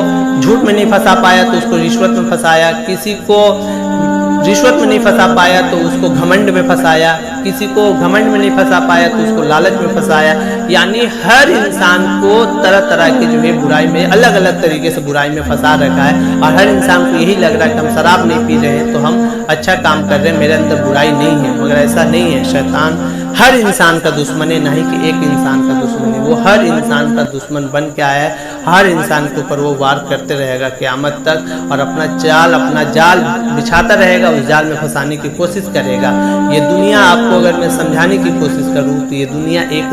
झूठ में नहीं फंसा पाया तो उसको रिश्वत में फंसाया, किसी को रिश्वत में नहीं फंसा पाया तो उसको घमंड में फंसाया, किसी को घमंड में नहीं फंसा पाया तो उसको लालच में फंसाया। यानी हर इंसान को तरह तरह के जो है बुराई में, अलग अलग तरीके से बुराई में फंसा रखा है। और हर इंसान को यही लग रहा है कि हम शराब नहीं पी रहे हैं तो हम अच्छा काम कर रहे हैं, मेरे अंदर बुराई नहीं है। मगर ऐसा नहीं है। शैतान हर इंसान का दुश्मन है, नहीं कि एक इंसान का दुश्मन है। वो हर इंसान का दुश्मन बन के आया है। हर इंसान के ऊपर वो वार करते रहेगा क़यामत तक और अपना जाल बिछाता रहेगा, उस जाल में फंसाने की कोशिश करेगा। ये दुनिया, आपको अगर मैं समझाने की कोशिश करूँ तो ये दुनिया एक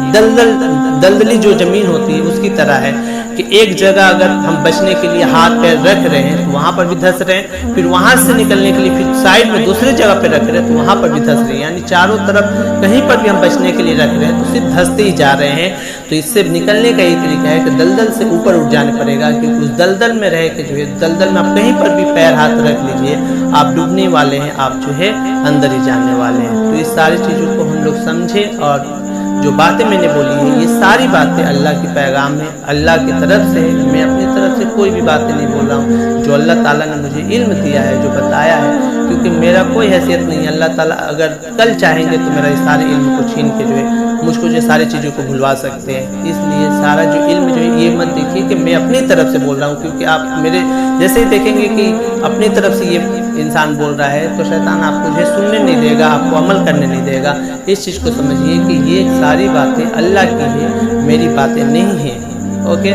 दलदली जो ज़मीन होती है उसकी तरह है कि एक जगह अगर हम बचने के लिए हाथ पैर रख रहे हैं तो वहाँ पर भी धंस रहे हैं, फिर वहाँ से निकलने के लिए फिर साइड में दूसरे जगह पे रख रहे हैं तो वहाँ पर भी धंस रहे हैं। यानी चारों तरफ कहीं पर भी हम बचने के लिए रख रहे हैं तो सिर्फ धंसते ही जा रहे हैं। तो इससे निकलने का ये तरीका है कि दलदल से ऊपर उठ जाने पड़ेगा। क्योंकि उस दलदल में रह के जो है, दलदल में आप कहीं पर भी पैर हाथ रख लीजिए, आप डूबने वाले हैं, आप जो है अंदर ही जाने वाले हैं। तो इस सारी चीज़ों को हम लोग समझें। और जो बातें मैंने बोली हैं ये सारी बातें अल्लाह की पैगाम है, अल्लाह की तरफ से। मैं अपनी तरफ से कोई भी बातें नहीं बोल रहा हूँ। जो अल्लाह ताला ने मुझे इल्म दिया है, जो बताया है, क्योंकि मेरा कोई हैसियत नहीं है। अल्लाह ताला अगर कल चाहेंगे तो मेरा इस सारे इल्म को छीन के जो है मुझको जो सारी चीज़ों को भुलवा सकते हैं। इसलिए सारा जो इल्म जो है ये मत देखिए कि मैं अपनी तरफ से बोल रहा हूँ। क्योंकि आप मेरे जैसे ही देखेंगे कि अपनी तरफ से ये इंसान बोल रहा है तो शैतान आपको जो है सुनने नहीं देगा, आपको अमल करने नहीं देगा। इस चीज़ को समझिए कि ये सारी बातें अल्लाह की है, मेरी बातें नहीं हैं। ओके,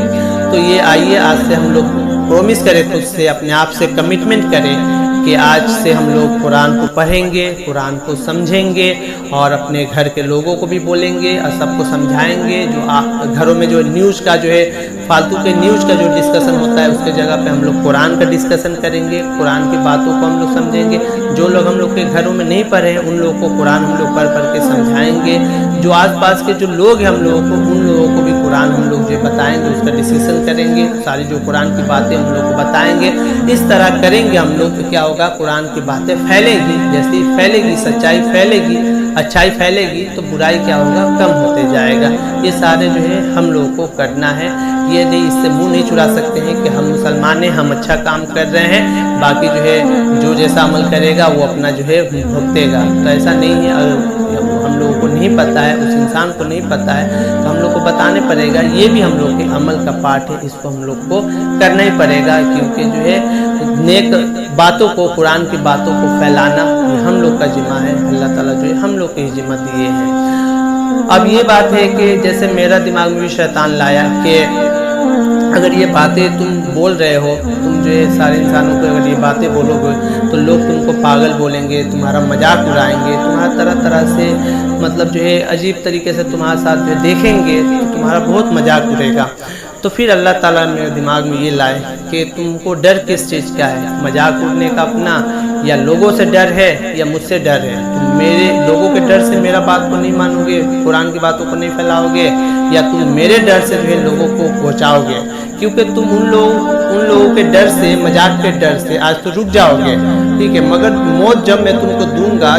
तो ये आइए आज से हम लोग प्रॉमिस करें, तो उससे अपने आप से कमिटमेंट करें कि आज से हम लोग कुरान को पढ़ेंगे, कुरान को समझेंगे और अपने घर के लोगों को भी बोलेंगे और सबको समझाएंगे। जो घरों में जो न्यूज़ का जो है, फालतू के न्यूज़ का जो डिस्कशन होता है उसके जगह पे हम लोग कुरान का डिस्कशन करेंगे, कुरान की बातों को हम लोग समझेंगे। जो लोग हम लोग के घरों में नहीं पढ़े हैं उन लोगों को कुरान हम लोग पढ़ के समझाएंगे। जो आसपास के जो लोग हैं हम लोगों को, उन लोगों को भी कुरान हम लोग जो बताएंगे, उसका डिस्कशन करेंगे, सारी जो कुरान की बातें हम लोग को बताएंगे। इस तरह करेंगे हम लोग तो क्या होगा, कुरान की बातें फैलेगी। जैसे फैलेगी, सच्चाई फैलेगी, अच्छाई फैलेगी तो बुराई क्या होगा, कम होते जाएगा। ये सारे जो है हम लोगों को करना है। ये नहीं, इससे मुंह नहीं चुरा सकते हैं कि हम मुसलमान हैं, हम अच्छा काम कर रहे हैं, बाकी जो है जो जैसा अमल करेगा वो अपना जो है भुगतेगा। तो ऐसा नहीं है। अगर हम लोगों को नहीं पता है, उस इंसान को नहीं पता है तो हम लोग को बताने पड़ेगा। ये भी हम लोग के अमल का पार्ट है, इसको हम लोग को करना ही पड़ेगा। क्योंकि जो है नेक बातों को, कुरान की बातों को फैलाना ये हम लोग का जिम्मा है। अल्लाह ताला जो है हम लोग के जिम्मा दिए हैं। अब ये बात है कि जैसे मेरा दिमाग में भी शैतान लाया कि अगर ये बातें तुम बोल रहे हो, तुम जो है सारे इंसानों को अगर ये बातें बोलोगे तो लोग तुमको पागल बोलेंगे, तुम्हारा मजाक उड़ाएंगे, तुम्हारा तरह तरह से मतलब जो है अजीब तरीके से तुम्हारे साथ जो देखेंगे तो तुम्हारा बहुत मजाक उड़ेगा। تو پھر اللہ تعالیٰ میرے دماغ میں یہ لائے کہ تم کو ڈر کس چیز کا ہے، مذاق اڑنے کا اپنا، یا لوگوں سے ڈر ہے یا مجھ سے ڈر ہے؟ تم میرے لوگوں کے ڈر سے میرا بات کو نہیں مانو گے، قرآن کی باتوں کو نہیں پھیلاؤ گے، یا تم میرے ڈر سے جو ہے لوگوں کو پہنچاؤ گے؟ کیونکہ تم ان لوگوں کے ڈر سے، مذاق کے ڈر سے آج تو رک جاؤ گے، ٹھیک ہے، مگر موت جب میں تم کو دوں گا،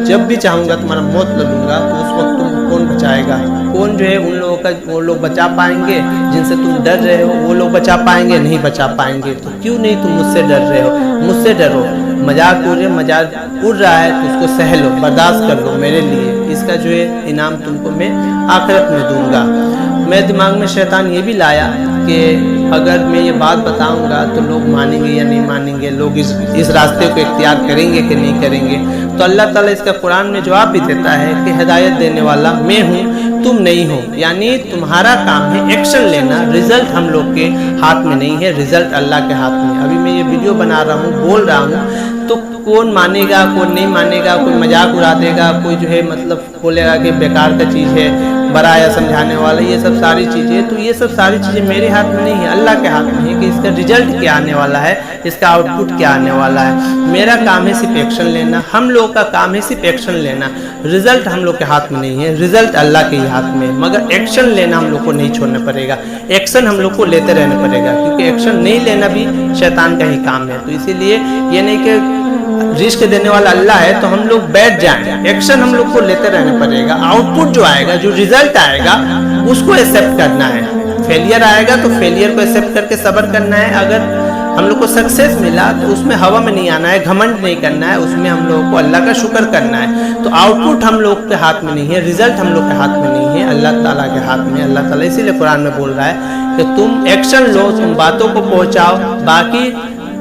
جب بھی چاہوں گا تمہارا موت لے لوں گا، تو اس وقت تم کون بچائے گا؟ کون جو ہے ان لوگوں کا وہ لوگ بچا پائیں گے جن سے تم ڈر رہے ہو؟ وہ لوگ بچا پائیں گے؟ نہیں بچا پائیں گے۔ تو کیوں نہیں تم مجھ سے ڈر رہے ہو؟ مجھ سے ڈرو۔ مذاق اڑ رہا ہے تو اس کو سہ لو، برداشت کر لو میرے لیے، اس کا جو ہے انعام تم کو میں آخرت میں دوں گا۔ میرے دماغ میں شیطان یہ بھی لایا کہ اگر میں یہ بات بتاؤں گا تو لوگ مانیں گے یا نہیں مانیں گے، لوگ اس راستے کو اختیار کریں گے کہ نہیں کریں گے۔ تو اللہ تعالیٰ اس کا قرآن میں جواب بھی دیتا ہے کہ ہدایت دینے والا میں ہوں، تم نہیں ہو، یعنی تمہارا کام ہے ایکشن لینا، رزلٹ ہم لوگ کے ہاتھ میں نہیں ہے، رزلٹ اللہ کے ہاتھ میں۔ ابھی میں یہ ویڈیو بنا رہا ہوں، بول رہا ہوں، تو کون مانے گا کون نہیں مانے گا، کوئی مذاق اڑا دے گا، کوئی جو ہے مطلب بولے گا کہ بیکار کا چیز ہے، بڑا یا سمجھانے والا، یہ سب ساری چیزیں، تو یہ سب ساری چیزیں میرے ہاتھ میں نہیں ہے، اللہ کے ہاتھ میں ہے کہ اس کا رزلٹ کیا آنے والا ہے، اس کا آؤٹ پٹ کیا آنے والا ہے۔ میرا کام ہے صرف ایکشن لینا، ہم لوگ کا کام ہے صرف ایکشن لینا، رزلٹ ہم لوگ کے ہاتھ میں نہیں ہے، رزلٹ اللہ کے ہی ہاتھ میں ہے، مگر ایکشن لینا ہم لوگ کو نہیں چھوڑنا پڑے گا، ایکشن ہم لوگ کو لیتے رہنا پڑے گا، کیونکہ ایکشن نہیں لینا بھی شیطان کا ہی کام ہے۔ تو اسی لیے یہ نہیں کہ رزق دینے والا اللہ ہے تو ہم لوگ بیٹھ جائیں، ایکشن ہم لوگ کو لیتے رہنا پڑے گا۔ آؤٹ پٹ جو آئے گا، جو رزلٹ آئے گا، اس کو ایکسیپٹ کرنا ہے۔ فیلئر آئے گا تو فیلئر کو ایکسیپٹ کر کے صبر کرنا ہے، اگر ہم لوگ کو سکسیس ملا تو اس میں ہوا میں نہیں آنا ہے، گھمنڈ نہیں کرنا ہے، اس میں ہم لوگوں کو اللہ کا شکر کرنا ہے۔ تو آؤٹ پٹ ہم لوگ کے ہاتھ میں نہیں ہے، رزلٹ ہم لوگ کے ہاتھ میں نہیں ہے، اللہ تعالیٰ کے ہاتھ میں۔ اللہ تعالیٰ اسی لیے قرآن میں بول رہا ہے کہ تم ایکشن لو، تم باتوں کو پہنچاؤ، باقی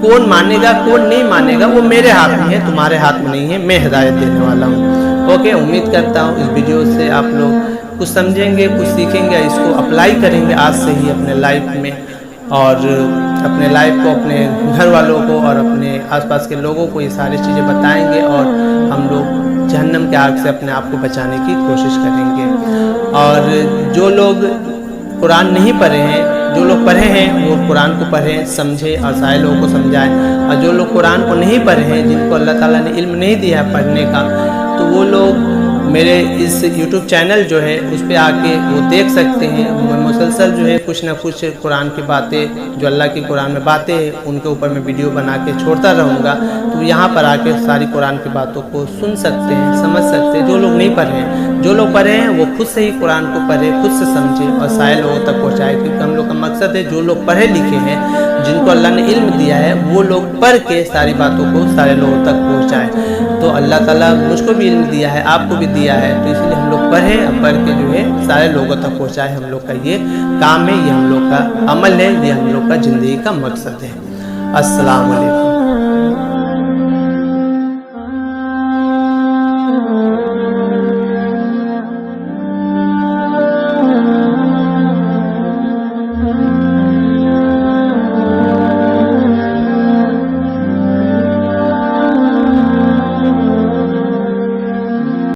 کون مانے گا کون نہیں مانے گا وہ میرے ہاتھ میں ہے، تمہارے ہاتھ میں نہیں ہے، میں ہدایت دینے والا ہوں۔ اوکے، امید کرتا ہوں اس ویڈیو سے آپ لوگ کچھ سمجھیں گے، کچھ سیکھیں گے، اس کو اپلائی کریں گے آج سے ہی اپنے لائف میں، اور اپنے لائف کو، اپنے گھر والوں کو اور اپنے آس پاس کے لوگوں کو یہ ساری چیزیں بتائیں گے، اور ہم لوگ جہنم کے آگ سے اپنے آپ کو بچانے کی کوشش کریں گے۔ اور جو لوگ قرآن نہیں پڑھے ہیں، جو لوگ پڑھے ہیں وہ قرآن کو پڑھیں، سمجھیں اور سارے لوگوں کو سمجھائیں، اور جو لوگ قرآن کو نہیں پڑھے ہیں، جن کو اللہ تعالیٰ نے علم نہیں دیا ہے پڑھنے کا، تو وہ لوگ میرے اس یوٹیوب چینل جو ہے اس پہ آ کے وہ دیکھ سکتے ہیں۔ میں مسلسل جو ہے کچھ نہ کچھ قرآن کی باتیں، جو اللہ کی قرآن میں باتیں ہیں، ان کے اوپر میں ویڈیو بنا کے چھوڑتا رہوں گا، تو یہاں پر آ کے ساری قرآن کی باتوں کو سن سکتے ہیں، سمجھ سکتے ہیں۔ جو لوگ نہیں پڑھے ہیں، جو لوگ پڑھے ہیں وہ خود سے ہی قرآن کو پڑھے، خود سے سمجھے اور سارے لوگوں تک پہنچائے، کیونکہ ہم لوگ کا مقصد ہے جو لوگ پڑھے لکھے ہیں، جن کو اللہ نے علم دیا ہے، وہ لوگ پڑھ کے ساری باتوں کو سارے لوگوں تک پہنچائیں۔ تو اللہ تعالیٰ مجھ کو بھی علم دیا ہے، آپ کو بھی دیا ہے، تو اس لیے ہم لوگ پڑھیں اور پڑھ کے جو ہے سارے لوگوں تک پہنچائے۔ ہم لوگ کا یہ کام ہے، یہ ہم لوگ کا عمل ہے، یہ ہم لوگ کا زندگی کا مقصد ہے۔ السلام علیکم۔